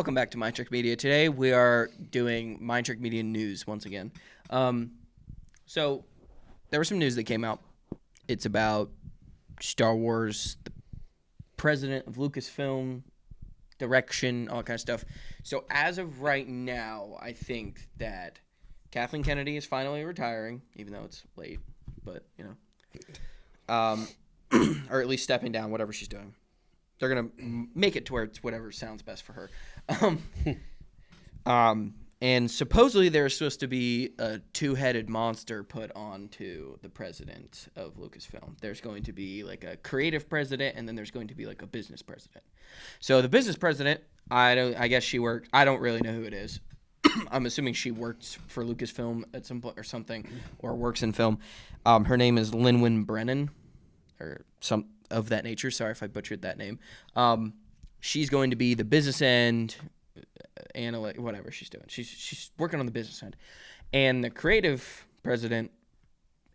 Welcome back to Mind Trick Media. Today we are doing Mind Trick Media news once again. So there was some news that came out. It's about Star Wars, the president of Lucasfilm, direction, all that kind of stuff. So as of right now, I think that Kathleen Kennedy is finally retiring, even though it's late, but or at least stepping down, whatever she's doing. They're going to make it to where it's whatever sounds best for her. And supposedly there's supposed to be a two-headed monster put onto the president of Lucasfilm. There's going to be like a creative president, and then there's going to be like a business president. So the business president, I guess she worked. I don't really know who it is. I'm assuming she works for Lucasfilm at some point or something, or works in film. Her name is Lynwen Brennan, or some of that nature. Sorry if I butchered that name. She's going to be the business end, whatever she's doing. She's working on the business end. And the creative president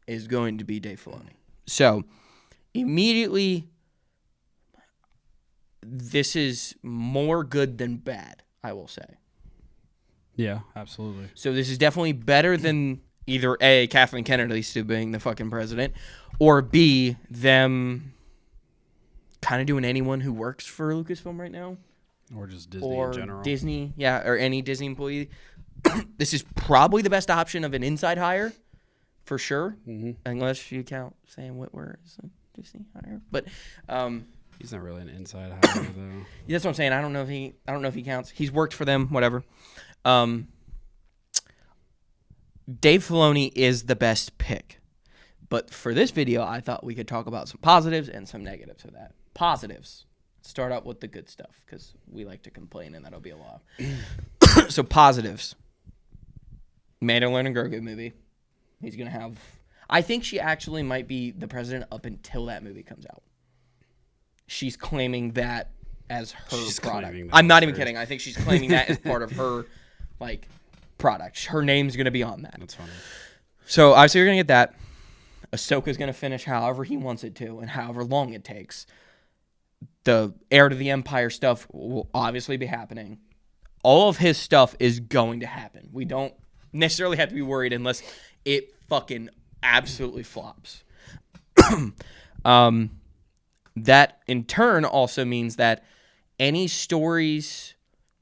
is going to be Dave Filoni. So immediately, this is more good than bad, I will say. Yeah, absolutely. So this is definitely better than either A, Kathleen Kennedy still being the fucking president, or B, them kind of doing anyone who works for Lucasfilm right now. Or just Disney or in general. Disney, yeah, or any Disney employee. This is probably the best option of an inside hire, for sure, unless you count Sam Witwer as a Disney hire. But he's not really an inside hire though. That's what I'm saying. I don't know if he counts. He's worked for them, whatever. Dave Filoni is the best pick. But for this video, I thought we could talk about some positives and some negatives of that. Positives. Start out with the good stuff, because we like to complain, and that'll be a lot. So positives. Mandalorian and Grogu movie. He's going to have... I think she actually might be the president up until that movie comes out. She's claiming that as her product. I'm not even kidding. I think she's claiming that as part of her product. Her name's going to be on that. That's funny. So obviously you're going to get that. Ahsoka's going to finish however he wants it to and however long it takes. The Heir to the Empire stuff will obviously be happening. All of his stuff is going to happen. We don't necessarily have to be worried unless it fucking absolutely flops. That in turn also means that any stories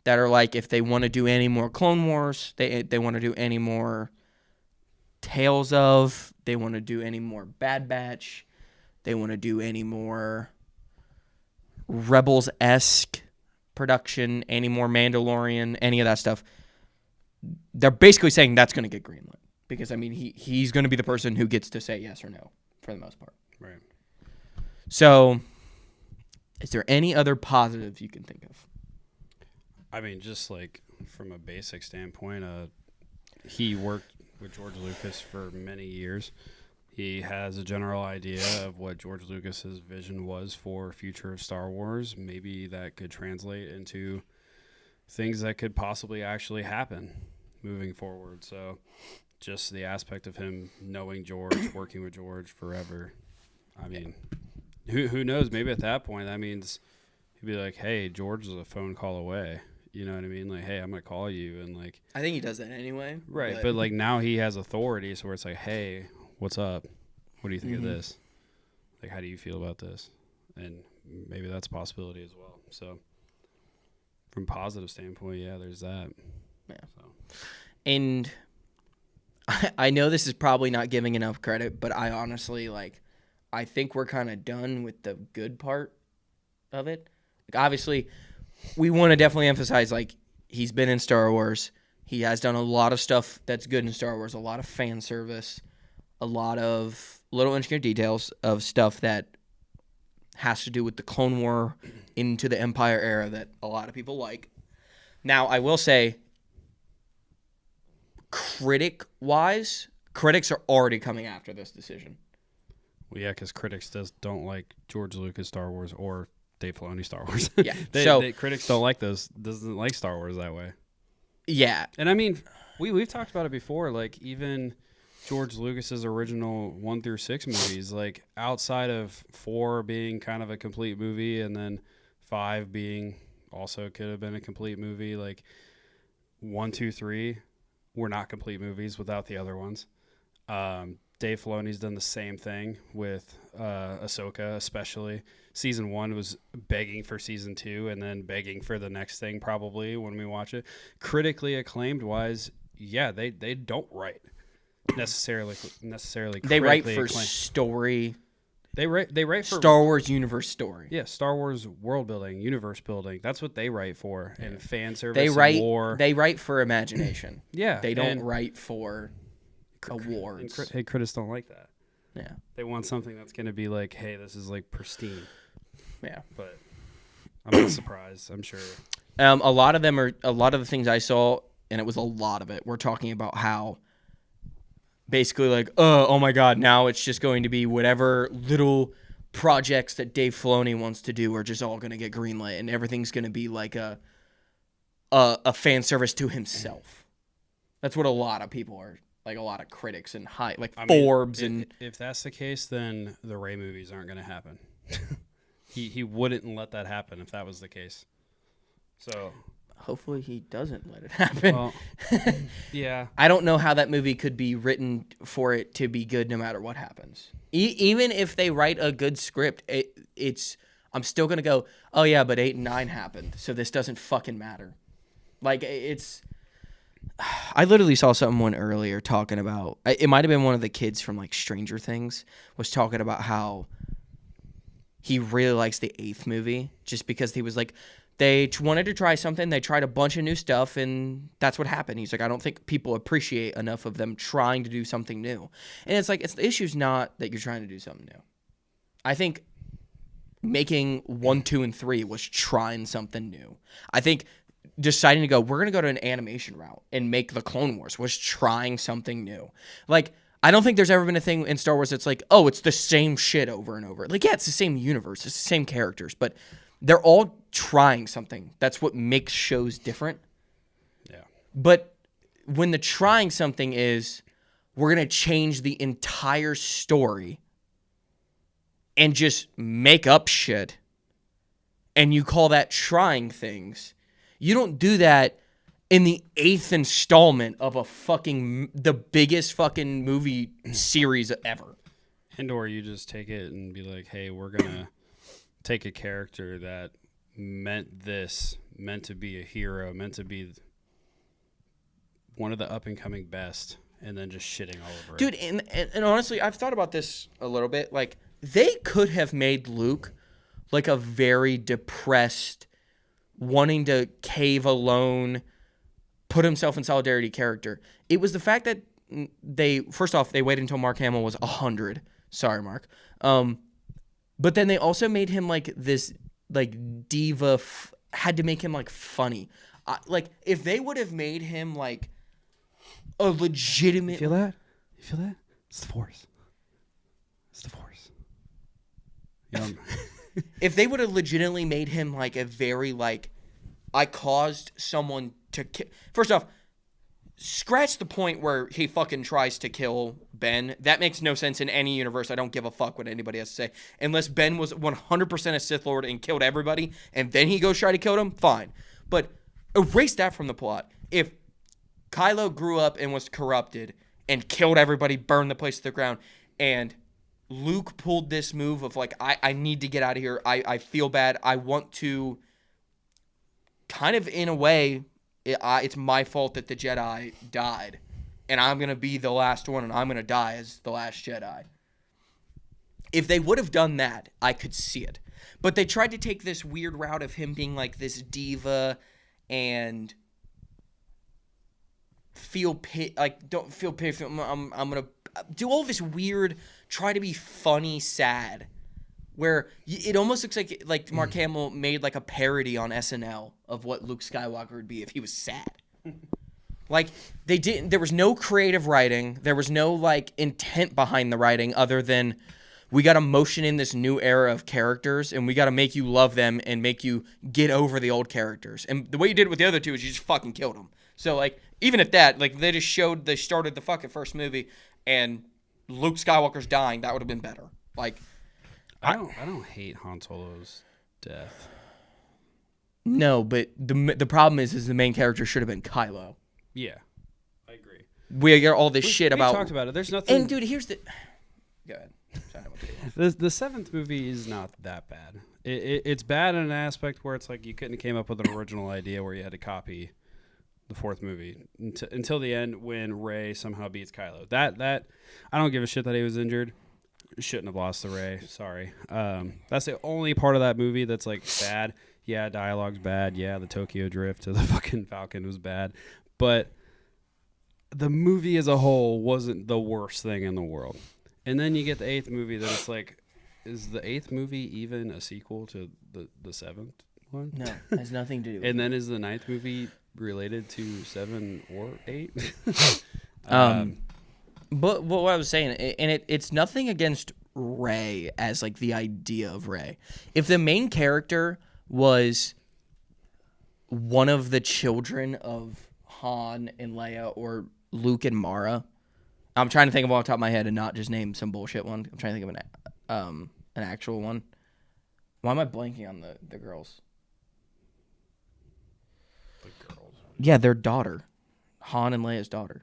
that are like, if they want to do any more Clone Wars, they want to do any more Tales of, they want to do any more Bad Batch, they want to do any more Rebels-esque production, any more Mandalorian, any of that stuff, they're basically saying that's going to get greenlit. Because, I mean, he's going to be the person who gets to say yes or no, for the most part. Right. So, is there any other positives you can think of? I mean, just like from a basic standpoint, he worked with George Lucas for many years. He has a general idea of what George Lucas's vision was for future of Star Wars. Maybe that could translate into things that could possibly actually happen moving forward. So just the aspect of him knowing George, working with George forever. I mean, who knows? Maybe at that point, that means he'd be like, hey, George is a phone call away. You know what I mean? Like, hey, I'm going to call you. And like, I think he does that anyway. Right. But like now he has authority. So where it's like, hey, what's up? What do you think of this? Like, how do you feel about this? And maybe that's a possibility as well. So from positive standpoint, yeah, there's that. Yeah. So. And I know this is probably not giving enough credit, but I honestly, I think we're kind of done with the good part of it. Like, obviously, we want to definitely emphasize, he's been in Star Wars. He has done a lot of stuff that's good in Star Wars, a lot of fan service, a lot of little intricate details of stuff that has to do with the Clone War into the Empire era that a lot of people like. Now, I will say, critic-wise, critics are already coming after this decision. Well, yeah, because critics don't like George Lucas Star Wars or Dave Filoni Star Wars. Yeah. Critics don't like doesn't like Star Wars that way. Yeah. And I mean, we've talked about it before, like even George Lucas's original 1 through 6 movies, like outside of 4 being kind of a complete movie and then 5 being also could have been a complete movie. Like 1, 2, 3 were not complete movies without the other ones. Dave Filoni's done the same thing with Ahsoka, especially. Season 1 was begging for season 2 and then begging for the next thing probably when we watch it. Critically acclaimed wise, yeah, they don't write necessarily They write critically for acclaimed. story. They write for Star Wars universe story. yeah, Star Wars world building, universe building. That's what they write for, and fan service. They and write. lore. They write for imagination. Yeah, They don't and- write for and awards. hey, critics don't like that. Yeah. They want something that's going to be like, hey, this is like pristine. Yeah. But I'm not surprised. I'm sure. A lot of the things I saw, and it was a lot of it. We're talking about how basically like, oh my God, now it's just going to be whatever little projects that Dave Filoni wants to do are just all going to get greenlit, and everything's going to be like a fan service to himself. That's what a lot of people are like. A lot of critics and Forbes and if that's the case, then the Rey movies aren't going to happen. He wouldn't let that happen if that was the case. So hopefully he doesn't let it happen. well, yeah. I don't know how that movie could be written for it to be good no matter what happens. Even if they write a good script, I'm still going to go, oh yeah, but 8 and 9 happened, so this doesn't fucking matter. Like, it's... I literally saw someone earlier talking about... It might have been one of the kids from, like, Stranger Things, was talking about how he really likes the 8th movie, just because he was like... They wanted to try something. They tried a bunch of new stuff, and that's what happened. He's like, I don't think people appreciate enough of them trying to do something new. And it's like, the issue's not that you're trying to do something new. I think making 1, 2, and 3 was trying something new. I think deciding to go, we're going to go to an animation route and make the Clone Wars was trying something new. Like, I don't think there's ever been a thing in Star Wars that's like, oh, it's the same shit over and over. Like, yeah, it's the same universe. It's the same characters, but they're all trying something. That's what makes shows different. Yeah. But when the trying something is, we're going to change the entire story and just make up shit, and you call that trying things, you don't do that in the 8th installment of the biggest fucking movie series ever. And or you just take it and be like, hey, we're going to take a character that meant to be a hero, meant to be one of the up-and-coming best, and then just shitting all over Dude, it. and honestly, I've thought about this a little bit. Like, they could have made Luke like a very depressed, wanting to cave alone, put himself in solidarity character. It was the fact that first off, they waited until Mark Hamill was 100. Sorry, Mark. But then they also made him like this, like diva. Had to make him like funny. Like, if they would have made him like a legitimate. You feel that? You feel that? It's the Force. It's the Force. You know, If they would have legitimately made him like a very like, I caused someone to kill. First off, scratch the point where he fucking tries to kill Ben. That makes no sense in any universe. I don't give a fuck what anybody has to say. Unless Ben was 100% a Sith Lord and killed everybody, and then he goes try to kill them, fine. But erase that from the plot. If Kylo grew up and was corrupted and killed everybody, burned the place to the ground, and Luke pulled this move of like, I need to get out of here. I feel bad. I want to kind of, in a way, it's my fault that the Jedi died, and I'm going to be the last one, and I'm going to die as the last Jedi. If they would have done that, I could see it. But they tried to take this weird route of him being like this diva and don't feel pity. I'm going to do all this weird, try to be funny, sad, where it almost looks like Mark Hamill made like a parody on SNL of what Luke Skywalker would be if he was sad. Like, there was no creative writing. There was no like intent behind the writing other than we got to motion in this new era of characters, and we got to make you love them and make you get over the old characters. And the way you did it with the other two is you just fucking killed them. So like, even at that, like, they started the fucking first movie and Luke Skywalker's dying, that would have been better. Like, I don't hate Han Solo's death. No, but the problem is the main character should have been Kylo. Yeah, I agree. We get all this shit we about. talked about it. There's nothing. And dude, here's the. Go ahead. Sorry, I went to The seventh movie is not that bad. It's bad in an aspect where it's like you couldn't have came up with an original idea where you had to copy the fourth movie until the end when Rey somehow beats Kylo. That I don't give a shit that he was injured. Shouldn't have lost to Rey. Sorry. That's the only part of that movie that's like bad. Yeah, dialogue's bad. Yeah, the Tokyo drift to the fucking Falcon was bad. But the movie as a whole wasn't the worst thing in the world. And then you get the eighth movie that it's like, is the eighth movie even a sequel to the seventh one? No, it has nothing to do with And then is the ninth movie related to 7 or 8? But what I was saying, and it's nothing against Rey as like the idea of Rey. If the main character was one of the children of Han and Leia or Luke and Mara, I'm trying to think of off the top of my head and not just name some bullshit one. I'm trying to think of an actual one. Why am I blanking on the girls? The girls. Yeah, their daughter. Han and Leia's daughter.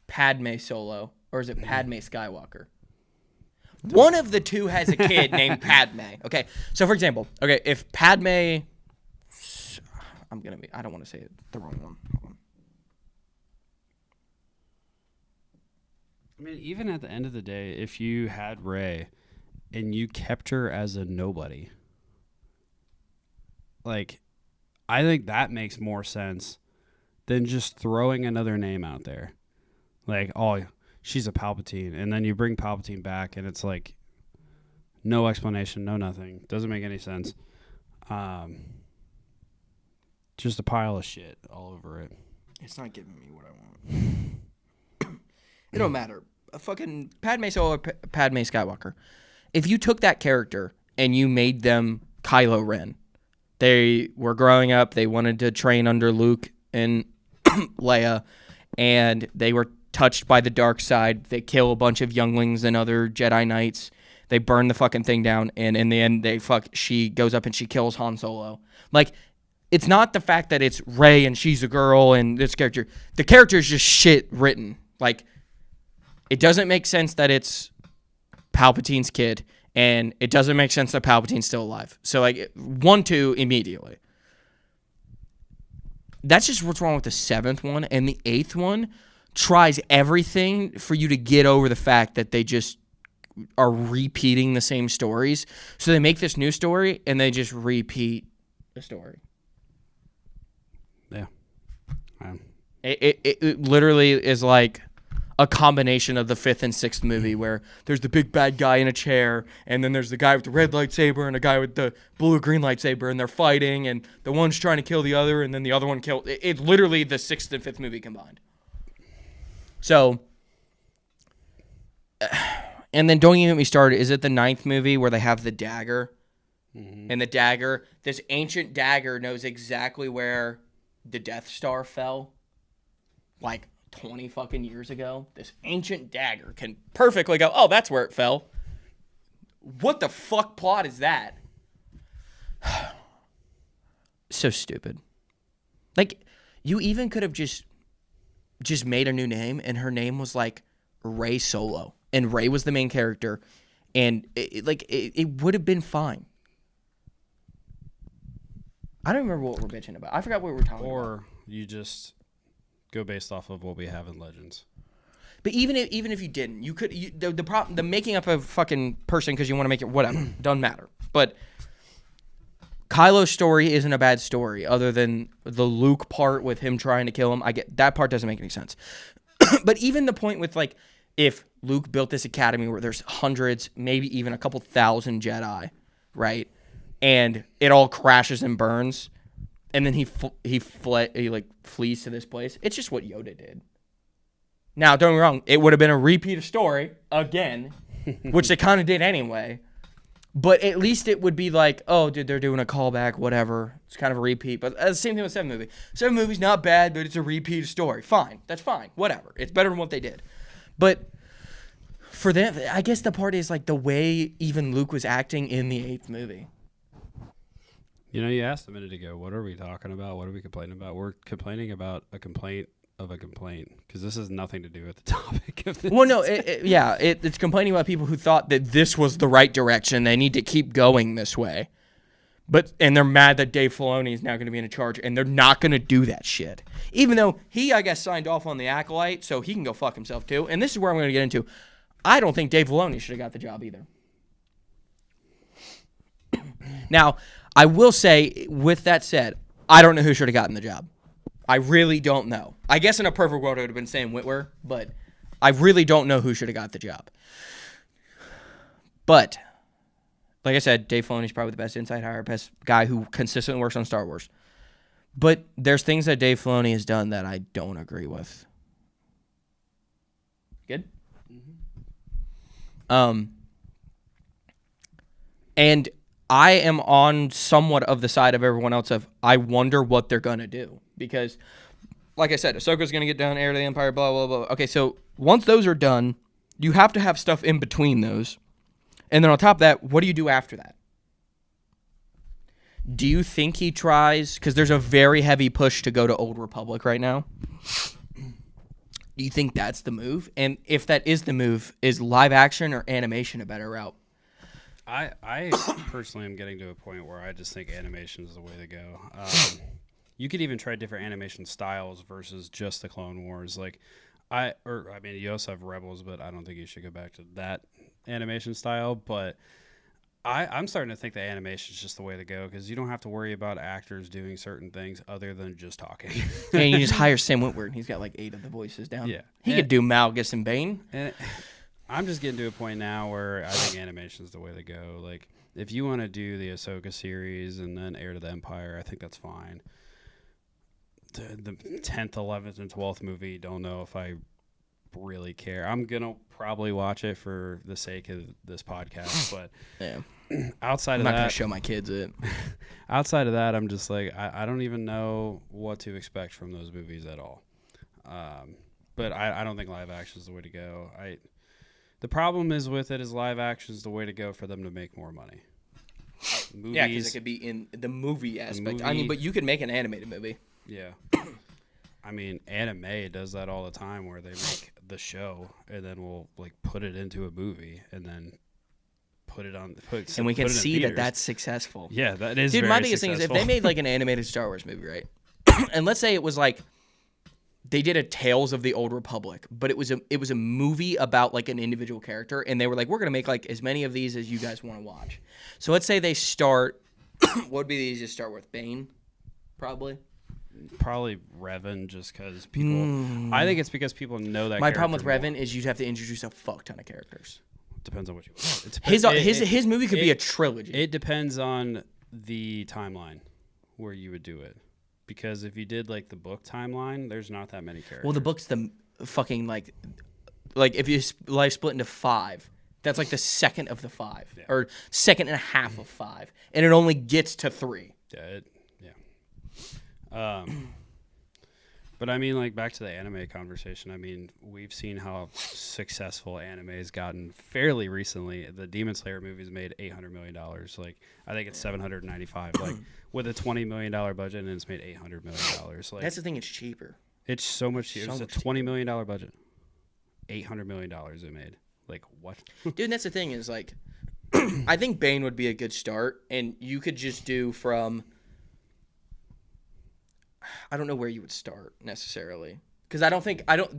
Padme Solo. Or is it Padme Skywalker? One of the two has a kid named Padme. Okay, so for example, if Padme... I don't want to say it the wrong one. Hold on. I mean, even at the end of the day, if you had Rey and you kept her as a nobody, like, I think that makes more sense than just throwing another name out there. Like, oh, she's a Palpatine. And then you bring Palpatine back and it's like no explanation, no nothing. Doesn't make any sense. Just a pile of shit all over it. It's not giving me what I want. It don't matter. A fucking Padme Solo, Padme Skywalker. If you took that character and you made them Kylo Ren, they were growing up, they wanted to train under Luke and Leia, and they were touched by the dark side. They kill a bunch of younglings and other Jedi Knights. They burn the fucking thing down, and in the end, she goes up and she kills Han Solo. Like, it's not the fact that it's Rey and she's a girl and this character. The character is just shit written. Like, it doesn't make sense that it's Palpatine's kid, and it doesn't make sense that Palpatine's still alive. So, like, 1, 2, immediately. That's just what's wrong with the seventh one. And the eighth one tries everything for you to get over the fact that they just are repeating the same stories. So they make this new story, and they just repeat the story. Yeah. It literally is like a combination of the fifth and sixth movie where there's the big bad guy in a chair, and then there's the guy with the red lightsaber and a guy with the blue-green lightsaber, and they're fighting, and the one's trying to kill the other, and then the other one killed. It's literally the sixth and fifth movie combined. So, and then don't even get me started. Is it the ninth movie where they have the dagger? Mm-hmm. And the dagger, this ancient dagger knows exactly where the Death Star fell. Like 20 fucking years ago. This ancient dagger can perfectly go, oh, that's where it fell. What the fuck plot is that? So stupid. Like, you even could have just made a new name, and her name was like Rey Solo, and Rey was the main character, and it would have been fine. I don't remember what we're bitching about. I forgot what we were talking about. Or you just go based off of what we have in Legends. But even if you didn't, you could. The making up a fucking person because you want to make it whatever doesn't matter. But Kylo's story isn't a bad story, other than the Luke part with him trying to kill him. I get that part doesn't make any sense. But even the point with like, if Luke built this academy where there's hundreds, maybe even a couple thousand Jedi, right, and it all crashes and burns, and then he flees to this place. It's just what Yoda did. Now, don't get me wrong, it would have been a repeat of story again, which they kind of did anyway. But at least it would be like, oh, dude, they're doing a callback, whatever. It's kind of a repeat. But the same thing with 7 movie. 7 movie's not bad, but it's a repeat story. Fine. That's fine. Whatever. It's better than what they did. But For them, I guess the part is like the way even Luke was acting in the 8th movie. You know, you asked a minute ago, what are we talking about? What are we complaining about? We're complaining about a complaint of a complaint because this has nothing to do with the topic of this. Well, no, it's complaining about people who thought that this was the right direction. They need to keep going this way. And they're mad that Dave Filoni is now going to be in charge, and they're not going to do that shit. Even though he, I guess, signed off on the Acolyte, so he can go fuck himself too. And this is where I'm going to get into. I don't think Dave Filoni should have got the job either. Now, I will say, with that said, I don't know who should have gotten the job. I really don't know. I guess in a perfect world, it would have been Sam Witwer, but I really don't know who should have got the job. But, like I said, Dave Filoni's probably the best inside hire, best guy who consistently works on Star Wars. But there's things that Dave Filoni has done that I don't agree with. Good? And I am on somewhat of the side of everyone else of I wonder what they're going to do. Because, like I said, Ahsoka's going to get done, Heir to the Empire, blah, blah, blah. Okay, so once those are done, you have to have stuff in between those. And then on top of that, what do you do after that? Do you think he tries, because there's a very heavy push to go to Old Republic right now. Do you think that's the move? And if that is the move, is live action or animation a better route? I personally am getting to a point where I just think animation is the way to go. You could even try different animation styles versus just the Clone Wars. Like, you also have Rebels, but I don't think you should go back to that animation style. But I'm starting to think that animation is just the way to go because you don't have to worry about actors doing certain things other than just talking. And you just hire Sam Witwer, and he's got like 8 of the voices down. Yeah, he could do Malgus and Bane. And I'm just getting to a point now where I think animation is the way to go. Like, if you want to do the Ahsoka series and then Heir to the Empire, I think that's fine. The 10th, 11th, and 12th movie, don't know if I really care. I'm going to probably watch it for the sake of this podcast, but yeah. Outside of that, I'm not going that, to show my kids it. Outside of that, I'm just like, I don't even know what to expect from those movies at all. But I don't think live action is the way to go. The problem is with it is live action is the way to go for them to make more money. Movies, yeah, because it could be in the movie aspect. I mean, but you could make an animated movie. Yeah. I mean, anime does that all the time where they make the show and then we'll like put it into a movie and then put it on. And we can see that that's successful. Yeah, that is. Dude, very my biggest thing is if they made like an animated Star Wars movie, right? And let's say it was like they did a Tales of the Old Republic, but it was a movie about like an individual character, and they were like, we're gonna make like as many of these as you guys want to watch. So let's say they start. What would be the easiest start with? Bane, probably. Probably Revan, just because people. I think it's because people know that. My problem with Revan is you'd have to introduce a fuck ton of characters. Depends on what you want. His movie could be a trilogy. It depends on the timeline where you would do it, because if you did like the book timeline, there's not that many characters. Well, the book's the fucking like if you life split into 5, that's like the second of the 5 or second and a half of 5, and it only gets to 3. Yeah. But I mean, like, back to the anime conversation. I mean, we've seen how successful anime has gotten fairly recently. The Demon Slayer movies made $800 million. Like, I think it's $795. Like, with a $20 million budget, and it's made $800 million. Like, that's the thing. It's cheaper. It's so much cheaper. It's a $20 million budget. $800 million it made. Like, what? Dude, that's the thing is, like, I think Bane would be a good start, and you could just do from... I don't know where you would start necessarily, because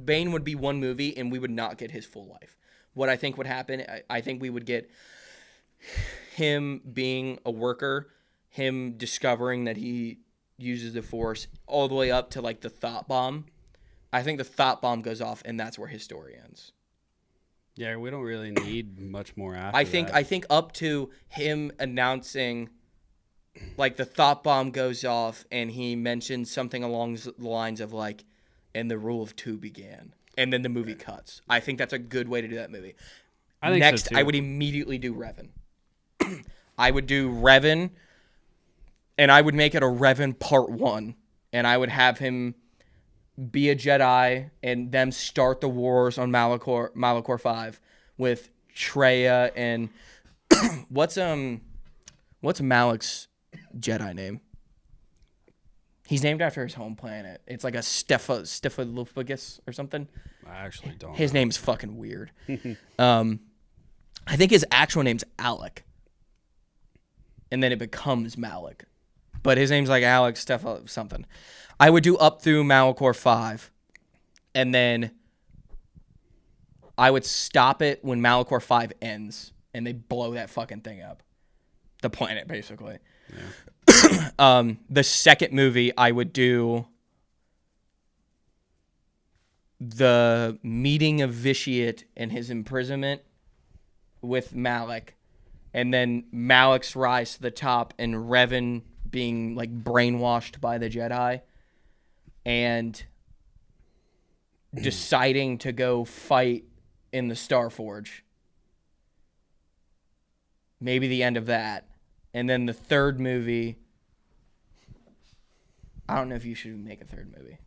Bane would be one movie and we would not get his full life. What I think would happen, I think we would get him being a worker, him discovering that he uses the Force, all the way up to like the thought bomb. I think the thought bomb goes off and that's where his story ends. Yeah, we don't really need much more after I think up to him announcing. Like, the thought bomb goes off, and he mentions something along the lines of, like, and the rule of 2 began. And then the movie cuts. I think that's a good way to do that movie. I think Next, so too. I would immediately do Revan. I would do Revan, and I would make it a Revan Part 1. And I would have him be a Jedi, and them start the wars on Malachor 5 with Treya and what's Malik's Jedi name? He's named after his home planet. It's like a Stephalophagus or something. I actually don't. His name's fucking weird. I think his actual name's Alec, and then it becomes Malik, but his name's like Alex something. I would do up through Malachor 5, and then I would stop it when Malachor 5 ends, and they blow that fucking thing up, the planet basically. Yeah. The second movie I would do the meeting of Vitiate and his imprisonment with Malik, and then Malik's rise to the top and Revan being like brainwashed by the Jedi and deciding to go fight in the Starforge. Maybe the end of that. And then the third movie, I don't know if you should make a third movie.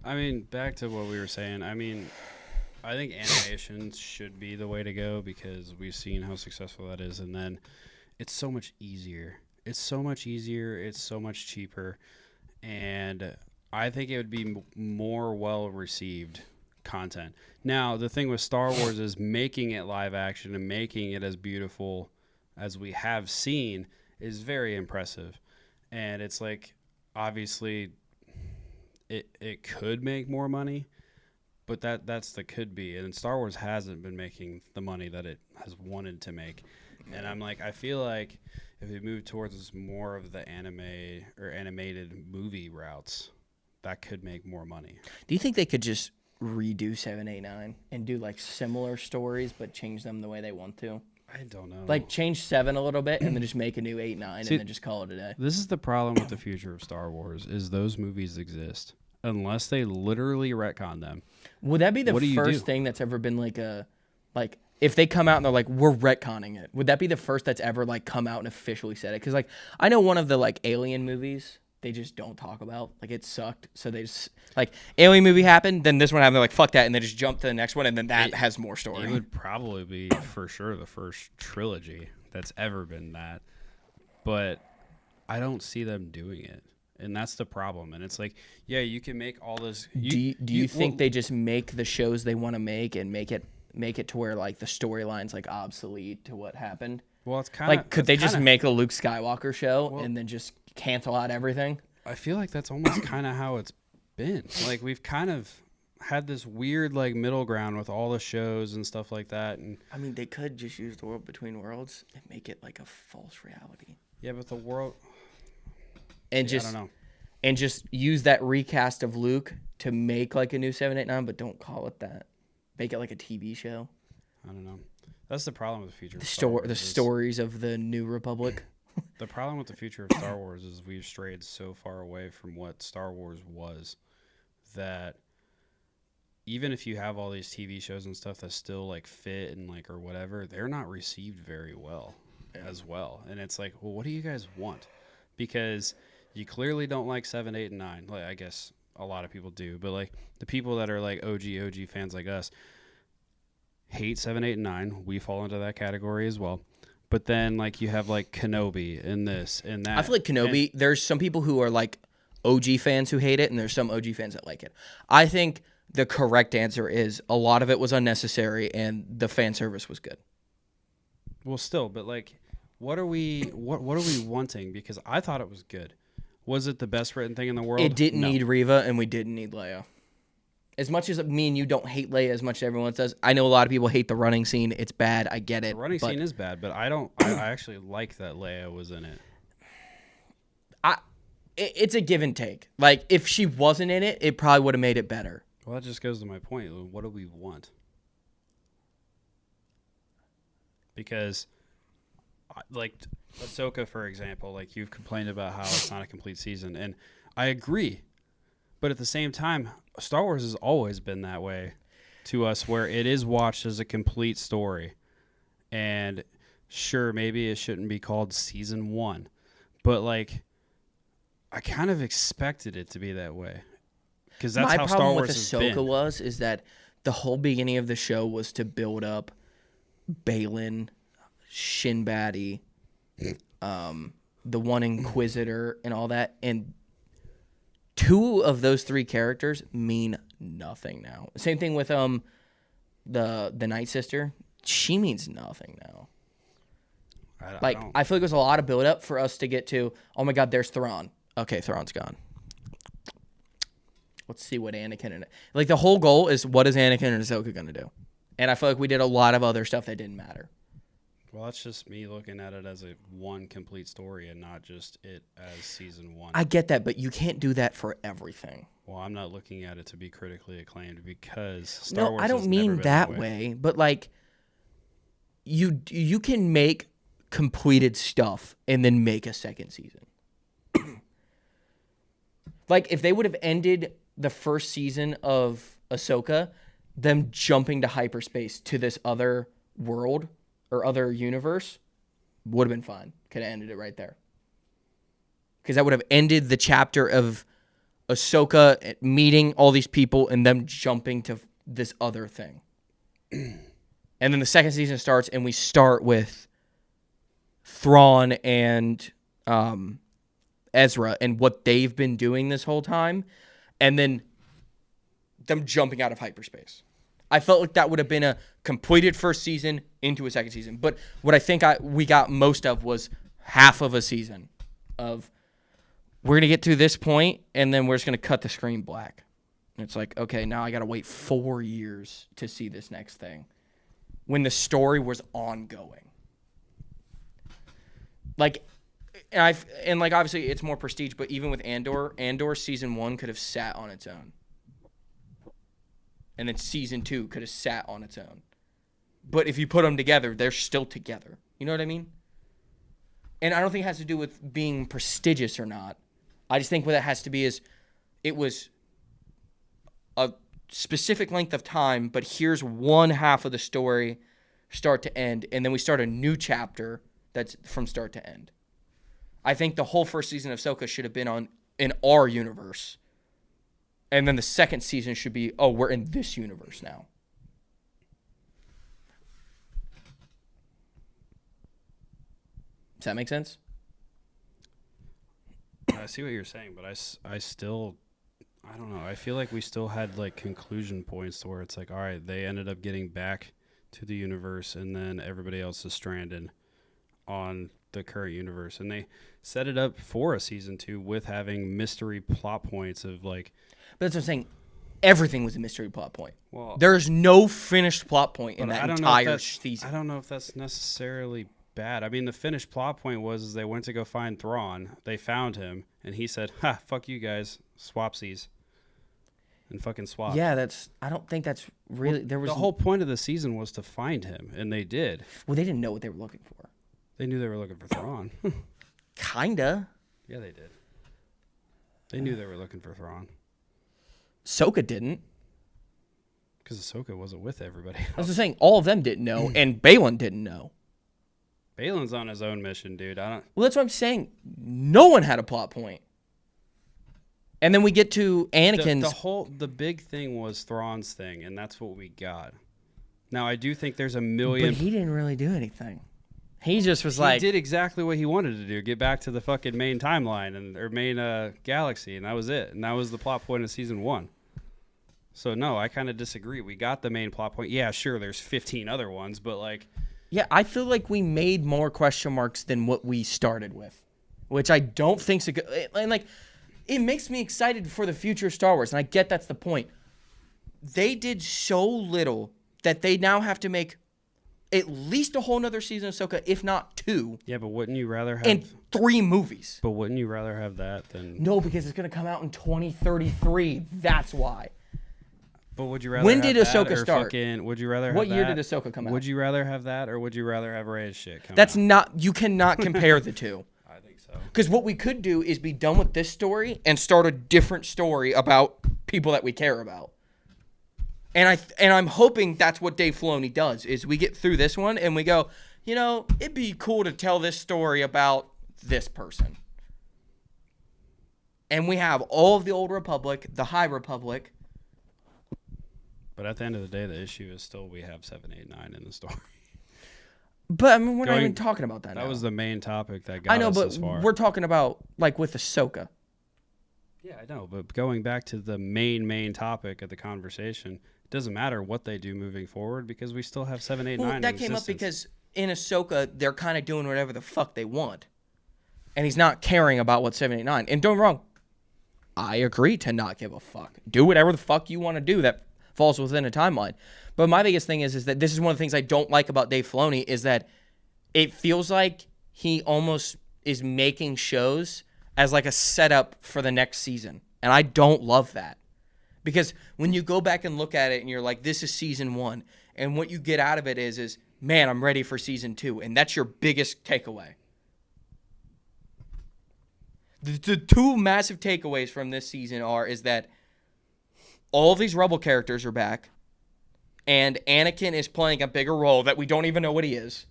I mean, back to what we were saying. I mean, I think animation should be the way to go because we've seen how successful that is. And then it's so much easier. It's so much easier. It's so much cheaper. And I think it would be more well-received content. Now, the thing with Star Wars is making it live action and making it as beautiful as we have seen is very impressive. And it's like, obviously, it could make more money, but that's the could be. And Star Wars hasn't been making the money that it has wanted to make. And I'm like, I feel like if we move towards more of the anime or animated movie routes, that could make more money. Do you think they could just redo 7, 8, 9 and do like similar stories but change them the way they want to? I don't know. Like change 7 a little bit and then just make a new 8, 9 See, and then just call it a day. This is the problem with the future of Star Wars is those movies exist unless they literally retcon them. Would that be the What first thing that's ever been like if they come out and they're like, we're retconning it, would that be the first that's ever like come out and officially said it? Because like I know one of the like Alien movies they just don't talk about, like it sucked, so they just like Alien movie happened, then this one happened, they're like fuck that, and they just jump to the next one, and then that has more story. It would probably be for sure the first trilogy that's ever been that, but I don't see them doing it, and that's the problem. And it's like, yeah, you can make all this. Do you think they just make the shows they want to make and make it to where like the storyline's like obsolete to what happened? Well, it's kind of like, could they just make a Luke Skywalker show and then just cancel out everything? I feel like that's almost kind of how it's been. Like we've kind of had this weird like middle ground with all the shows and stuff like that. And I mean, they could just use the World Between Worlds and make it like a false reality. Yeah, but the world and I don't know. And just use that recast of Luke to make like a new 7, 8, 9, but don't call it that. Make it like a TV show. I don't know. That's the problem with the future. The stories of the New Republic. The problem with the future of Star Wars is we've strayed so far away from what Star Wars was that even if you have all these TV shows and stuff that still like fit and like or whatever, they're not received very well as well. And it's like, well, what do you guys want? Because you clearly don't like 7, 8, and 9. Like I guess a lot of people do, but like the people that are like OG fans like us hate 7, 8, and 9. We fall into that category as well. But then, like, you have, like, Kenobi and this and that. I feel like Kenobi, there's some people who are, like, OG fans who hate it, and there's some OG fans that like it. I think the correct answer is a lot of it was unnecessary, and the fan service was good. Well, still, but, like, what are we wanting? Because I thought it was good. Was it the best written thing in the world? It didn't need Reva, and we didn't need Leia. As much as me and you don't hate Leia as much as everyone does, I know a lot of people hate the running scene. It's bad. I get it. The running scene is bad, but I don't. I actually like that Leia was in it. It's a give and take. Like if she wasn't in it, it probably would have made it better. Well, that just goes to my point. What do we want? Because, like Ahsoka, for example, like you've complained about how it's not a complete season, and I agree. But at the same time, Star Wars has always been that way to us, where it is watched as a complete story. And sure, maybe it shouldn't be called season 1, but like I kind of expected it to be that way because that's how Star Wars has been. My problem with Ahsoka is that the whole beginning of the show was to build up Balin, Shinbadi, the one Inquisitor, and all that. And 2 of those 3 characters mean nothing now. Same thing with the Night Sister. She means nothing now. I feel like there's a lot of build up for us to get to, oh my God, there's Thrawn. Okay, Thrawn's gone. Let's see what Anakin and like the whole goal is what is Anakin and Ahsoka gonna do? And I feel like we did a lot of other stuff that didn't matter. Well, that's just me looking at it as a one complete story and not just it as season 1. I get that, but you can't do that for everything. Well, I'm not looking at it to be critically acclaimed because Star Wars I don't has mean never been that way, but like you can make completed stuff and then make a second season. Like if they would have ended the first season of Ahsoka, them jumping to hyperspace to this other world or other universe would have been fine. Could have ended it right there. Because that would have ended the chapter of Ahsoka meeting all these people and them jumping to this other thing. And then the second season starts and we start with Thrawn and Ezra and what they've been doing this whole time. And then them jumping out of hyperspace. I felt like that would have been a completed first season into a second season. But what I think we got most of was half of a season of we're going to get to this point and then we're just going to cut the screen black. And it's like, okay, now I got to wait 4 years to see this next thing when the story was ongoing. Like, and like obviously it's more prestige, but even with Andor season 1 could have sat on its own. And then season 2 could have sat on its own. But if you put them together, they're still together. You know what I mean? And I don't think it has to do with being prestigious or not. I just think what it has to be is it was a specific length of time, but here's one half of the story, start to end, and then we start a new chapter that's from start to end. I think the whole first season of Ahsoka should have been in our universe. And then the second season should be, oh, we're in this universe now. Does that make sense? I see what you're saying, but I still, I don't know. I feel like we still had like conclusion points where it's like, all right, they ended up getting back to the universe and then everybody else is stranded on the current universe. And they set it up for a season 2 with having mystery plot points of like, but that's what I'm saying. Everything was a mystery plot point. Well, there's no finished plot point in that entire season. I don't know if that's necessarily bad. I mean, the finished plot point was they went to go find Thrawn. They found him, and he said, "Ha, fuck you guys, swapsies," and fucking swap. Yeah, I don't think that's really. Well, the whole point of the season was to find him, and they did. Well, they didn't know what they were looking for. They knew they were looking for Thrawn. Kinda. Yeah, they did. They knew they were looking for Thrawn. Ahsoka didn't. Because Ahsoka wasn't with everybody else. I was just saying, all of them didn't know, and Balin didn't know. Balin's on his own mission, dude. Well, that's what I'm saying. No one had a plot point. And then we get to Anakin's. The big thing was Thrawn's thing, and that's what we got. Now, I do think there's a million. But he didn't really do anything. He just was he did exactly what he wanted to do: get back to the fucking main timeline or main galaxy, and that was it. And that was the plot point of season 1. So no, I kind of disagree. We got the main plot point. Yeah, sure, there's 15 other ones, but like. Yeah, I feel like we made more question marks than what we started with, which I don't think's a good. And like, it makes me excited for the future of Star Wars, and I get that's the point. They did so little that they now have to make at least a whole nother season of Ahsoka, if not 2. Yeah, but wouldn't you rather have... And 3 movies. But wouldn't you rather have that than... No, because it's going to come out in 2033. That's why. But would you rather when did Ahsoka start? Would you rather have what year that? did Ahsoka come out? Would you rather have that, or would you rather have Rey's shit come That's out? not... You cannot compare the two. I think so. Because what we could do is be done with this story and start a different story about people that we care about. And I'm hoping that's what Dave Filoni does, is we get through this one and we go, you know, it'd be cool to tell this story about this person. And we have all of the Old Republic, the High Republic, But at the end of the day, the issue is still we have 7, 8, 9 in the story. But I mean, we're not even talking about that. That was the main topic that got I know, us but this far. we're talking about like with Ahsoka. Yeah, I know. But going back to the main topic of the conversation, it doesn't matter what they do moving forward because we still have 7, 8, 9 in That came up existence. because in Ahsoka, they're kind of doing whatever the fuck they want. And he's not caring about what 7, 8, 9. And don't get me wrong, I agree to not give a fuck. Do whatever the fuck you want to do that falls within a timeline. But my biggest thing is that this is one of the things I don't like about Dave Filoni is that it feels like he almost is making shows as like a setup for the next season. And I don't love that. Because when you go back and look at it and you're like, this is season 1. And what you get out of it is man, I'm ready for season 2. And that's your biggest takeaway. The two massive takeaways from this season is that all of these Rebel characters are back. And Anakin is playing a bigger role that we don't even know what he is.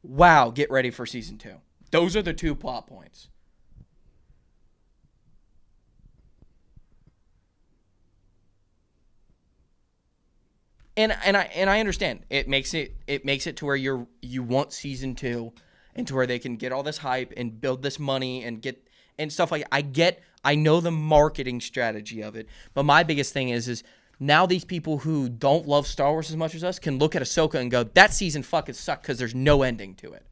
Wow, get ready for season 2. Those are the 2 plot points. And I understand. It makes it to where you want season 2 and to where they can get all this hype and build this money and get and stuff like I know the marketing strategy of it. But my biggest thing is now these people who don't love Star Wars as much as us can look at Ahsoka and go, that season fucking sucked because there's no ending to it.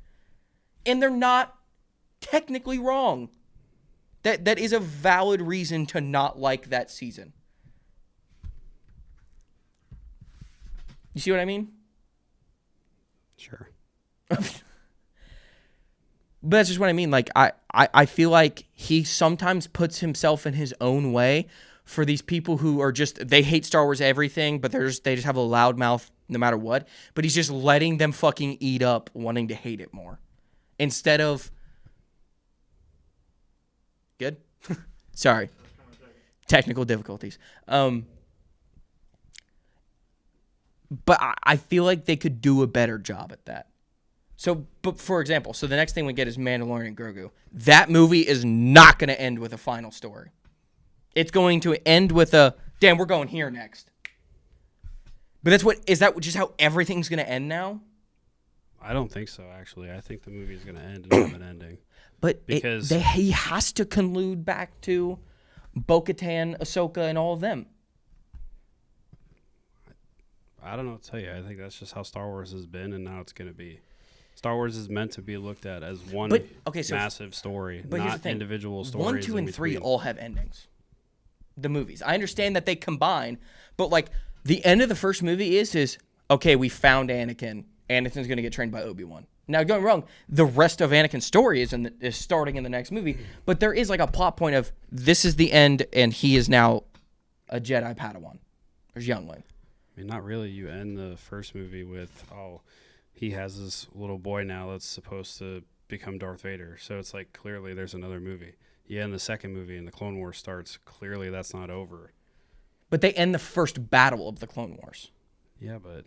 And they're not technically wrong. That is a valid reason to not like that season. You see what I mean? Sure. But that's just what I mean. Like I feel like he sometimes puts himself in his own way for these people who are just, they hate Star Wars everything, but they just have a loud mouth no matter what. But he's just letting them fucking eat up wanting to hate it more. Instead of... Good? Sorry. Technical difficulties. But I feel like they could do a better job at that. So, but for example, so the next thing we get is Mandalorian and Grogu. That movie is not going to end with a final story. It's going to end with damn, we're going here next. But is that just how everything's going to end now? I don't think so, actually. I think the movie is going to end and have an ending. But because he has to collude back to Bo-Katan, Ahsoka, and all of them. I don't know what to tell you. I think that's just how Star Wars has been, and now it's going to be. Star Wars is meant to be looked at as one massive story, but here's the not thing. individual stories. 1, 2, and 3 all have endings. The movies. I understand that they combine, but like the end of the first movie is okay, we found Anakin. Anakin's going to get trained by Obi-Wan. Now, don't get me wrong, the rest of Anakin's story is starting in the next movie, but there is like a plot point of this is the end, and he is now a Jedi Padawan. There's youngling. I mean, not really. You end the first movie with, he has this little boy now that's supposed to become Darth Vader. So it's like, clearly there's another movie. Yeah, in the second movie, and the Clone Wars starts, clearly that's not over. But they end the first battle of the Clone Wars. Yeah, but...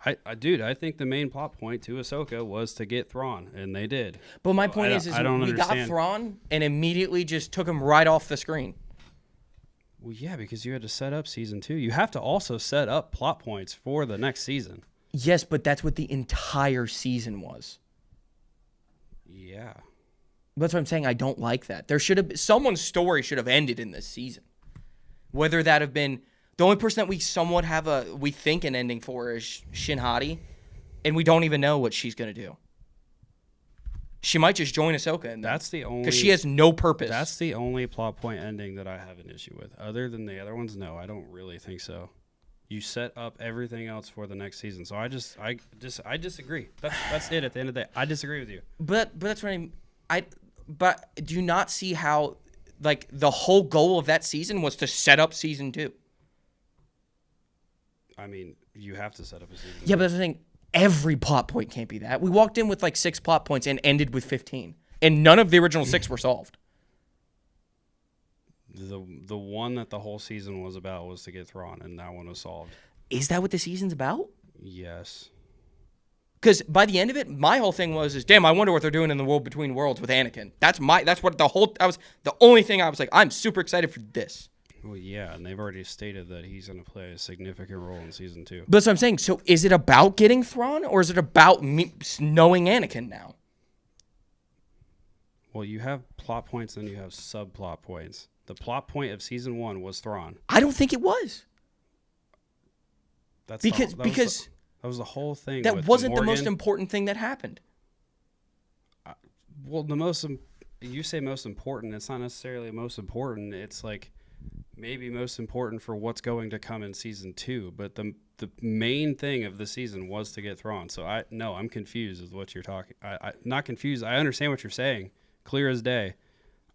I think the main plot point to Ahsoka was to get Thrawn, and they did. But my point is I don't we understand. got Thrawn and immediately just took him right off the screen. Well, yeah, because you had to set up season 2. You have to also set up plot points for the next season. Yes, but that's what the entire season was. Yeah. That's what I'm saying. I don't like that. There should have someone's story should have ended in this season. Whether that have been the only person that we somewhat we think an ending for is Shin Hati, and we don't even know what she's gonna do. She might just join Ahsoka, and that's the only because she has no purpose. That's the only plot point ending that I have an issue with. Other than the other ones, no, I don't really think so. You set up everything else for the next season, so I disagree. That's it. At the end of the day, I disagree with you. But that's what But do you not see how like the whole goal of that season was to set up season 2? I mean, you have to set up a season. Yeah, but that's the thing. Every plot point can't be that. We walked in with like 6 plot points and ended with 15. And none of the original 6 were solved. The one that the whole season was about was to get Thrawn, and that one was solved. Is that what the season's about? Yes. Because by the end of it, my whole thing was, damn, I wonder what they're doing in the world between worlds with Anakin. That was the only thing I was like, I'm super excited for this. Well, yeah, and they've already stated that he's going to play a significant role in season 2. But that's what I'm saying. So is it about getting Thrawn, or is it about knowing Anakin now? Well, you have plot points and you have subplot points. The plot point of season 1 was Thrawn. I don't think it was. That's Because that was the whole thing. that with wasn't the most Morgan. important thing that happened. Well, you say most important. It's not necessarily most important. It's like maybe most important for what's going to come in season 2. But the main thing of the season was to get Thrawn. So I'm confused with what you're talking. I not confused. I understand what you're saying, clear as day.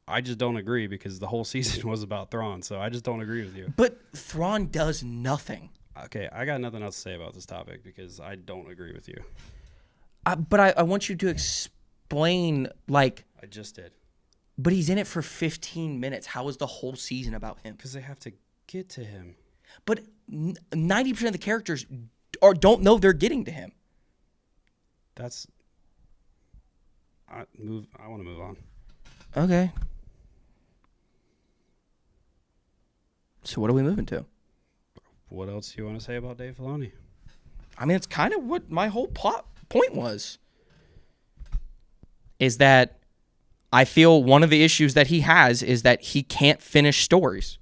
I just don't agree because the whole season was about Thrawn. So I just don't agree with you. But Thrawn does nothing. Okay, I got nothing else to say about this topic because I don't agree with you. But I want you to explain, like, I just did. but he's in it for 15 minutes. How is the whole season about him? Because they have to get to him. But 90% of the characters don't know they're getting to him. I want to move on. Okay. So what are we moving to? What else do you want to say about Dave Filoni? I mean, it's kind of what my whole point was. Is that I feel one of the issues that he has is that he can't finish stories.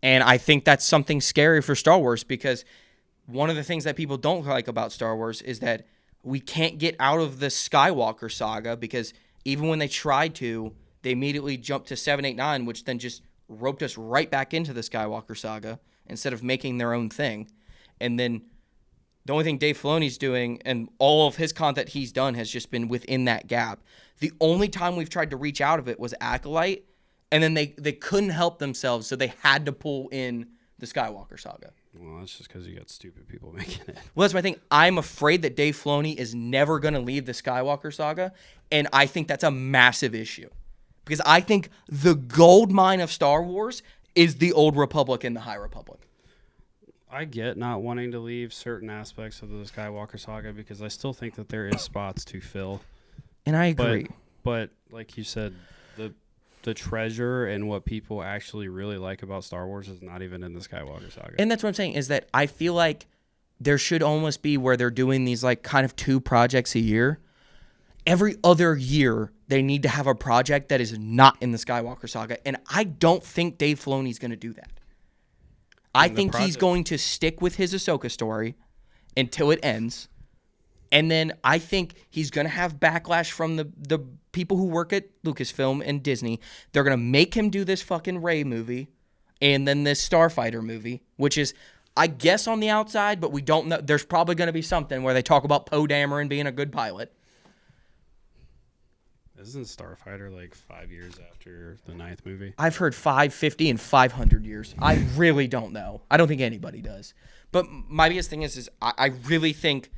And I think that's something scary for Star Wars because one of the things that people don't like about Star Wars is that we can't get out of the Skywalker saga because even when they tried to, they immediately jumped to 7, 8, 9, which then just roped us right back into the Skywalker saga instead of making their own thing. And then the only thing Dave Filoni's doing and all of his content he's done has just been within that gap. The only time we've tried to reach out of it was Acolyte, and then they couldn't help themselves, so they had to pull in the Skywalker saga. Well, that's just because you got stupid people making it. Well, that's my thing. I'm afraid that Dave Filoni is never going to leave the Skywalker saga, and I think that's a massive issue. Because I think the gold mine of Star Wars is the Old Republic and the High Republic. I get not wanting to leave certain aspects of the Skywalker saga because I still think that there is spots to fill. And I agree. But like you said, the treasure and what people actually really like about Star Wars is not even in the Skywalker saga. And that's what I'm saying is that I feel like there should almost be where they're doing these like kind of 2 projects a year. Every other year, they need to have a project that is not in the Skywalker saga. And I don't think Dave Filoni's going to do that. I think he's going to stick with his Ahsoka story until it ends. And then I think he's going to have backlash from the people who work at Lucasfilm and Disney. They're going to make him do this fucking Rey movie and then this Starfighter movie, which is, I guess, on the outside, but we don't know. There's probably going to be something where they talk about Poe Dameron being a good pilot. Isn't Starfighter like 5 years after the 9th movie? I've heard 550 and 500 years. I really don't know. I don't think anybody does. But my biggest thing is I really think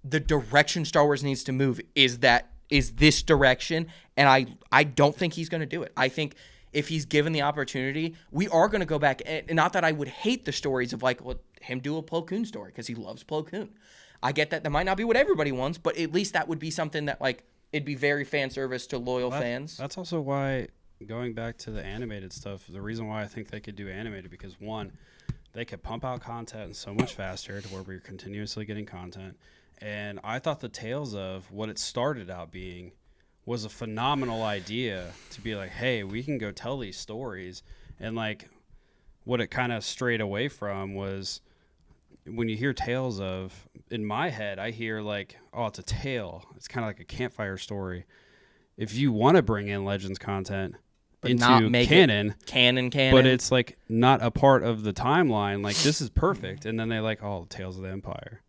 the direction Star Wars needs to move is this direction, and I don't think he's going to do it. I think if he's given the opportunity, we are going to go back. And not that I would hate the stories of like him do a Plo Koon story because he loves Plo Koon. I get that might not be what everybody wants, but at least that would be something that like it'd be very fan service to loyal fans. That's also why, going back to the animated stuff, the reason why I think they could do animated, because one, they could pump out content so much faster to where we're continuously getting content. And I thought the Tales of what it started out being was a phenomenal idea to be like, hey, we can go tell these stories. And like what it kind of strayed away from was when you hear Tales of, in my head, I hear like, oh, it's a tale. It's kind of like a campfire story. If you want to bring in Legends content But into not make canon, canon, but it's like not a part of the timeline, like this is perfect. And then they like, oh, Tales of the Empire,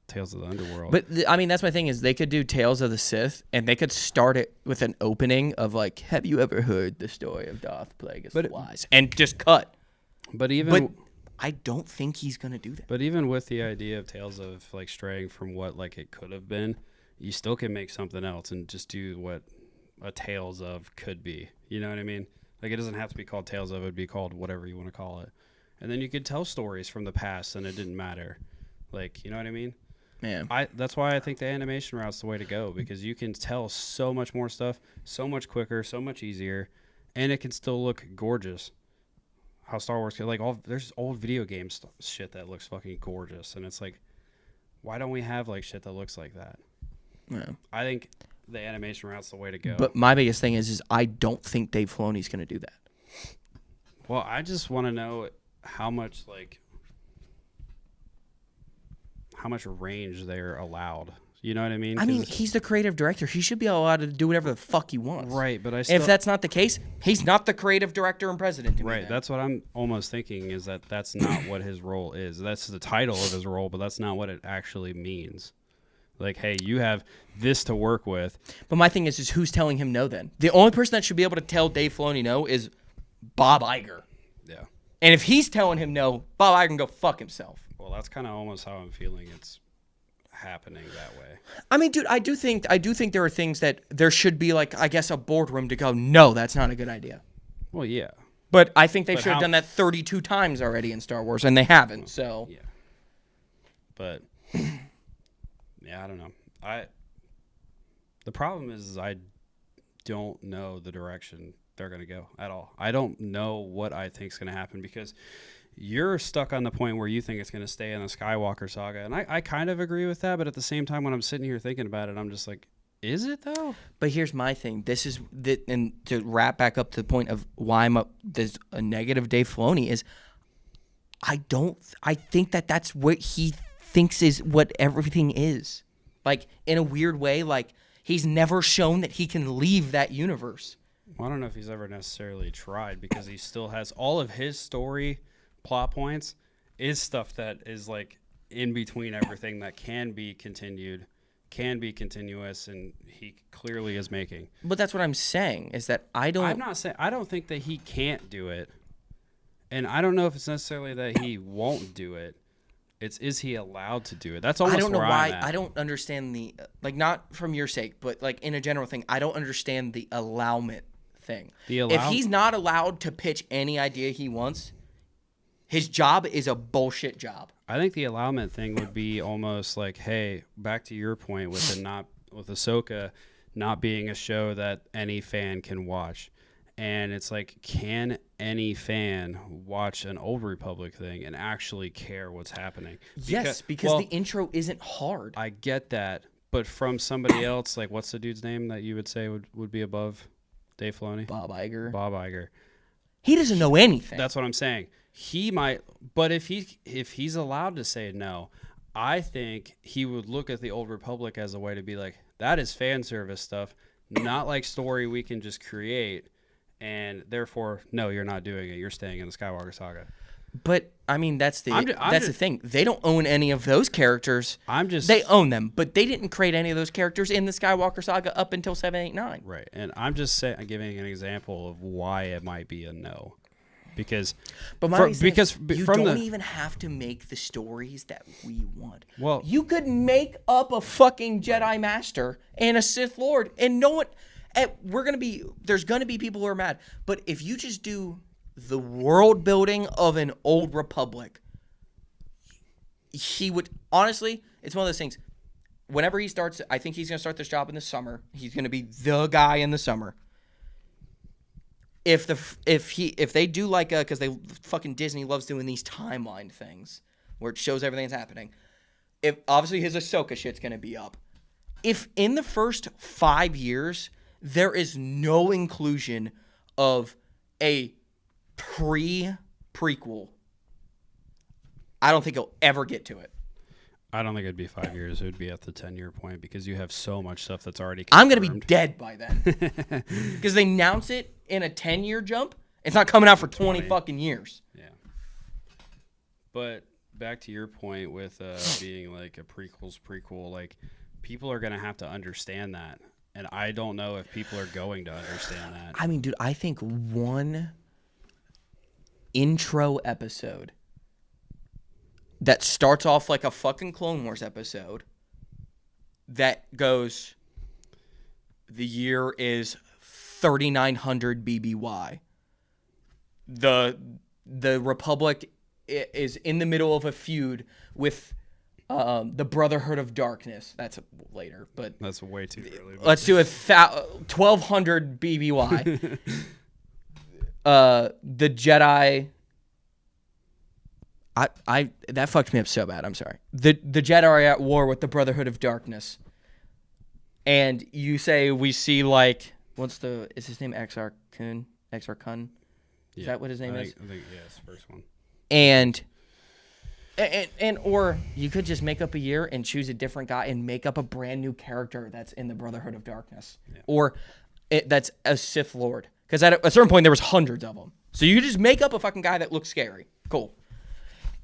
Tales of the Underworld. But I mean, that's my thing is they could do Tales of the Sith, and they could start it with an opening of like, have you ever heard the story of Darth Plagueis the Wise? And just cut. But I don't think he's going to do that. But even with the idea of Tales of like straying from what like it could have been, you still can make something else and just do what a Tales of could be. You know what I mean? Like it doesn't have to be called Tales of, it'd be called whatever you want to call it. And then you could tell stories from the past and it didn't matter. Like, you know what I mean? Man. That's why I think the animation route's the way to go, because you can tell so much more stuff so much quicker, so much easier, and it can still look gorgeous. How Star Wars can, like, there's old video game shit that looks fucking gorgeous, and it's like, why don't we have like shit that looks like that? Yeah. I think the animation route's the way to go. But my biggest thing is I don't think Dave Filoni's going to do that. Well, I just want to know how much range they're allowed. You know what I mean? I mean, he's the creative director. He should be allowed to do whatever the fuck he wants. Right, but if that's not the case, he's not the creative director and president. To me, right, then. that's what I'm almost thinking, is that's not what his role is. That's the title of his role, but that's not what it actually means. Like, hey, you have this to work with. But my thing is who's telling him no then? The only person that should be able to tell Dave Filoni no is Bob Iger. Yeah. And if he's telling him no, Bob Iger can go fuck himself. Well, that's kind of almost how I'm feeling it's happening that way. I mean, dude, I do think there are things that there should be, like, I guess, a boardroom to go, no, that's not a good idea. Well, yeah. But I think they should have done that 32 times already in Star Wars, and they haven't, so. Yeah. But, yeah, I don't know. The problem is I don't know the direction they're going to go at all. I don't know what I think is going to happen, because you're stuck on the point where you think it's going to stay in the Skywalker saga. And I kind of agree with that, but at the same time, when I'm sitting here thinking about it, I'm just like, is it though? But here's my thing. And to wrap back up to the point of why there's a negative Dave Filoni is, I think that's what he thinks is what everything is. Like, in a weird way, like, he's never shown that he can leave that universe. Well, I don't know if he's ever necessarily tried, because he still has all of his story plot points is stuff that is like in between everything that can be continued, can be continuous, and he clearly is making. But that's what I'm saying, is that I'm not saying, I don't think that he can't do it, and I don't know if it's necessarily that he won't do it. It's, is he allowed to do it? That's almost I don't know where why. I'm at. I don't understand the, like, not from your sake, but like in a general thing, I don't understand the allowment thing. If he's not allowed to pitch any idea he wants, his job is a bullshit job. I think the allowment thing would be almost like, hey, back to your point with Ahsoka not being a show that any fan can watch. And it's like, can any fan watch an Old Republic thing and actually care what's happening? Yes, because the intro isn't hard. I get that, but from somebody else, like, what's the dude's name that you would say would be above Dave Filoni? Bob Iger. Bob Iger. He doesn't know anything. That's what I'm saying. He might, but if he's allowed to say no, I think he would look at the Old Republic as a way to be like, that is fan service stuff, not like story we can just create, and therefore, no, you're not doing it. You're staying in the Skywalker saga. But I mean, that's the thing. They don't own any of those characters. They own them, but they didn't create any of those characters in the Skywalker saga up until 7, 8, 9. Right, and I'm just giving an example of why it might be a no. Because, you don't even have to make the stories that we want. Well, you could make up a fucking Jedi Master and a Sith Lord, and no one. There's gonna be people who are mad. But if you just do the world building of an Old Republic, he would honestly. It's one of those things. Whenever he starts, I think he's gonna start this job in the summer. He's gonna be the guy in the summer. If they do like because they fucking Disney loves doing these timeline things where it shows everything that's happening. If obviously his Ahsoka shit's gonna be up. If in the first 5 years there is no inclusion of a prequel, I don't think he'll ever get to it. I don't think it'd be 5 years. It would be at the 10-year point, because you have so much stuff that's already confirmed. I'm going to be dead by then. Because they announce it in a 10-year jump. It's not coming out for 20 fucking years. Yeah. But back to your point with being like a prequel, like, people are going to have to understand that. And I don't know if people are going to understand that. I mean, dude, I think one intro episode that starts off like a fucking Clone Wars episode that goes, the year is 3900 BBY. The Republic is in the middle of a feud with the Brotherhood of Darkness. That's later, but that's way too early. Let's do 1200 BBY. the Jedi. I that fucked me up so bad. I'm sorry. The Jedi are at war with the Brotherhood of Darkness, and you say we see like is his name Exar Kun? Exar Kun? Is that what his name is? I think yes, first one. And or you could just make up a year and choose a different guy and make up a brand new character that's in the Brotherhood of Darkness, or that's a Sith Lord. Because at a certain point there was hundreds of them, so you could just make up a fucking guy that looks scary. Cool.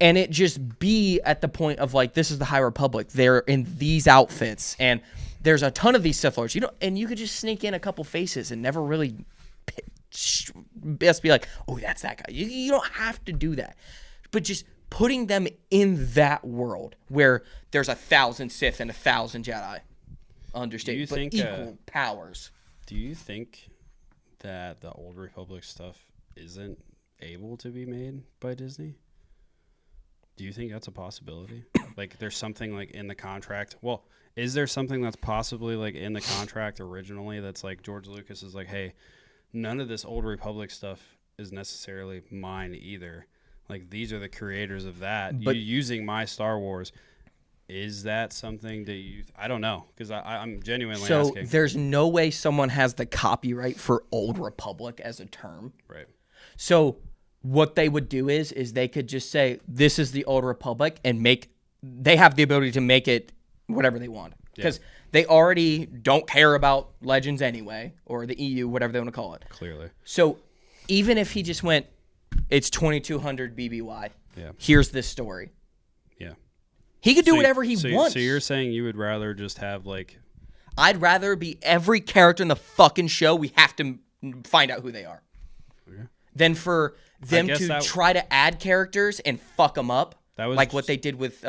And it just be at the point of like, this is the High Republic. They're in these outfits, and there's a ton of these Sith Lords. And you could just sneak in a couple faces and never really just be like, oh, that's that guy. You don't have to do that, but just putting them in that world where there's 1,000 Sith and 1,000 Jedi, understand? But equal powers. Do you think that the Old Republic stuff isn't able to be made by Disney? Do you think that's a possibility? Like, there's something like in the contract. Well, is there something that's possibly like in the contract originally that's like George Lucas is like, hey, none of this Old Republic stuff is necessarily mine either. Like, these are the creators of that. But you using my Star Wars, is that something that you? I don't know, because I'm genuinely asking. So there's no way someone has the copyright for Old Republic as a term, right? So what they would do is they could just say, this is the Old Republic, and they have the ability to make it whatever they want. Because they already don't care about Legends anyway, or the EU, whatever they want to call it. Clearly. So even if he just went, it's 2200 BBY, yeah, here's this story. Yeah. He could do whatever he wants. So you're saying you would rather just have like... I'd rather be every character in the fucking show, we have to find out who they are. Okay. Than for them to try to add characters and fuck them up, like what they did with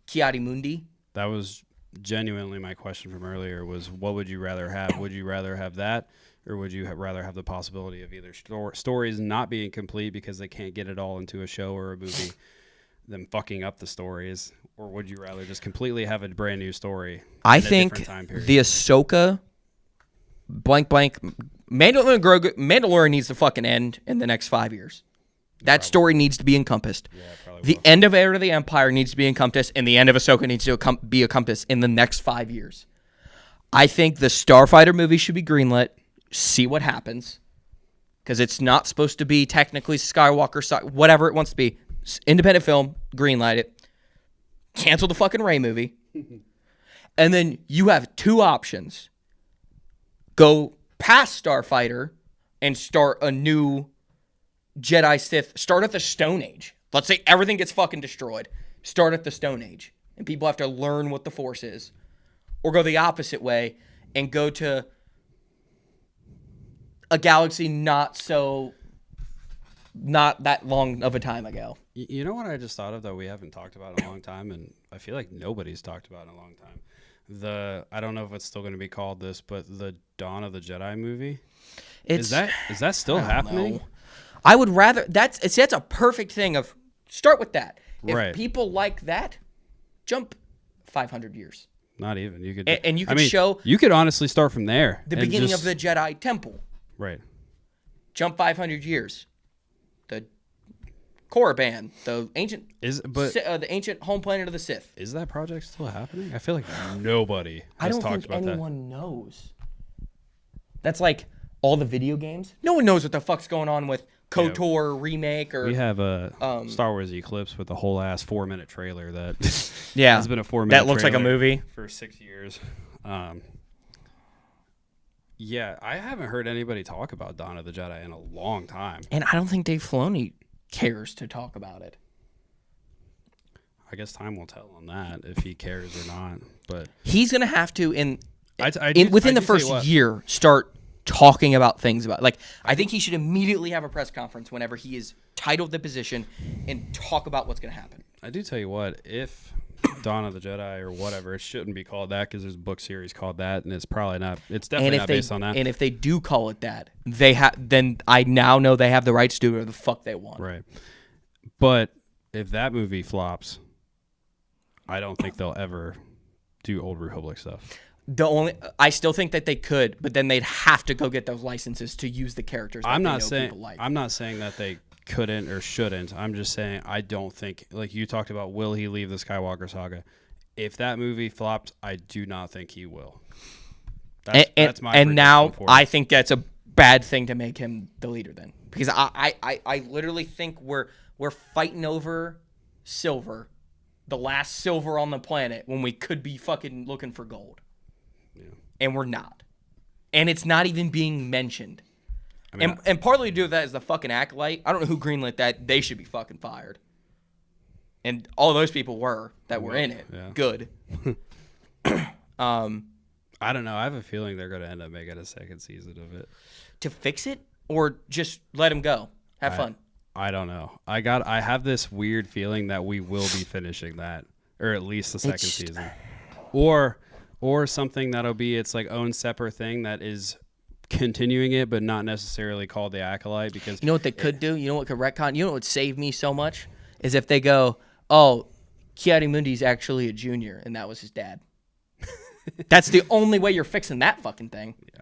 Ki-Adi-Mundi. That was genuinely my question from earlier, was what would you rather have? Would you rather have that, or would you rather have the possibility of either stories not being complete because they can't get it all into a show or a movie, them fucking up the stories, or would you rather just completely have a brand new story? I think the Ahsoka Mandalorian needs to fucking end in the next 5 years. That story needs to be encompassed. Yeah, the end of Heir to the Empire needs to be encompassed, and the end of Ahsoka needs to be encompassed in the next 5 years. I think the Starfighter movie should be greenlit. See what happens, because it's not supposed to be technically Skywalker, whatever it wants to be. Independent film, greenlight it. Cancel the fucking Rey movie, and then you have two options: go past Starfighter and start a new Jedi Sith. Start at the Stone Age. Let's say everything gets fucking destroyed. Start at the Stone Age, and people have to learn what the Force is. Or go the opposite way and go to a galaxy not that long of a time ago. You know what I just thought of that we haven't talked about in a long time, and I feel like nobody's talked about in a long time? I don't know if it's still going to be called this, but the Dawn of the Jedi movie. Is that still happening? Know. I would rather that's a perfect thing of start with that. If people like that, jump 500 years. Not even. You could and you could show you could honestly start from there. The beginning of the Jedi Temple. Right. Jump 500 years. The Korriban, the ancient the ancient home planet of the Sith. Is that project still happening? I feel like nobody has talked about that. I don't think anyone knows. That's like all the video games. No one knows what the fuck's going on with KOTOR remake or... We have a Star Wars Eclipse with a whole ass 4-minute trailer that has been a 4-minute that looks like a movie for 6 years. Yeah, I haven't heard anybody talk about Dawn of the Jedi in a long time. And I don't think Dave Filoni cares to talk about it. I guess time will tell on that, if he cares or not. But he's going to have to, within the first year, start talking about things about, like, I think he should immediately have a press conference whenever he is titled the position and talk about what's going to happen. I do tell you what, if Dawn of the Jedi or whatever, it shouldn't be called that because there's a book series called that, and it's probably not. It's definitely not based on that. And if they do call it that, then I now know they have the rights to do whatever the fuck they want. Right. But if that movie flops, I don't think they'll ever do Old Republic stuff. I still think that they could, but then they'd have to go get those licenses to use the characters. That I'm they not know saying people like. I'm not saying that they couldn't or shouldn't. I'm just saying I don't think, like you talked about, will he leave the Skywalker saga? If that movie flopped, I do not think he will. That's my and now prediction for I it. think that's a bad thing to make him the leader then, because I literally think we're fighting over silver, the last silver on the planet, when we could be fucking looking for gold. Yeah. And we're not. And it's not even being mentioned. I mean, And partly to do with that is the fucking Acolyte. I don't know who greenlit that. They should be fucking fired. And all those people were in it. Yeah. Good. I don't know. I have a feeling they're going to end up making a second season of it. To fix it or just let him go? Have fun. I don't know. I have this weird feeling that we will be finishing that, or at least the second season, or something that'll be its like own separate thing that is continuing it, but not necessarily called the Acolyte. Because you know what they could do? You know what could retcon? You know what would save me so much is if they go, oh, Ki-Adi-Mundi's actually a junior, and that was his dad. That's the only way you're fixing that fucking thing. Yeah.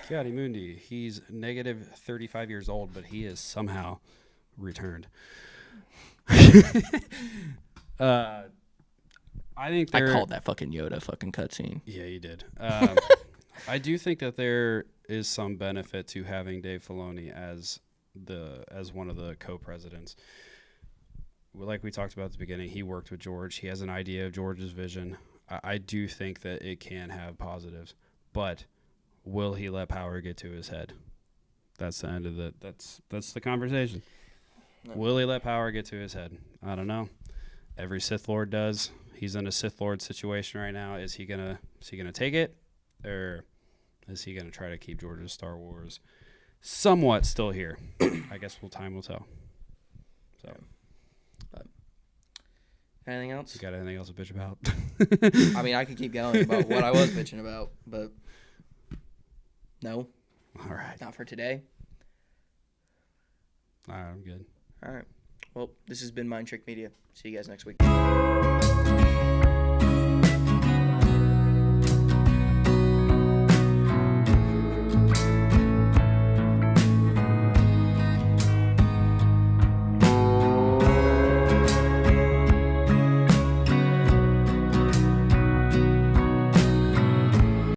Ki-Adi-Mundi, he's negative 35 years old, but he is somehow returned. I think I called that fucking Yoda fucking cutscene. Yeah, you did. I do think that there is some benefit to having Dave Filoni as one of the co-presidents. Like we talked about at the beginning, he worked with George. He has an idea of George's vision. I do think that it can have positives, but will he let power get to his head? That's the end of the. That's the conversation. No. Will he let power get to his head? I don't know. Every Sith Lord does. He's in a Sith Lord situation right now. Is he gonna take it, or is he gonna try to keep George's Star Wars somewhat still here? I guess time will tell. So. Anything else? You got anything else to bitch about? I mean, I could keep going about what I was bitching about, but no. All right. Not for today. All right, I'm good. All right. Well, this has been Mind Trick Media. See you guys next week.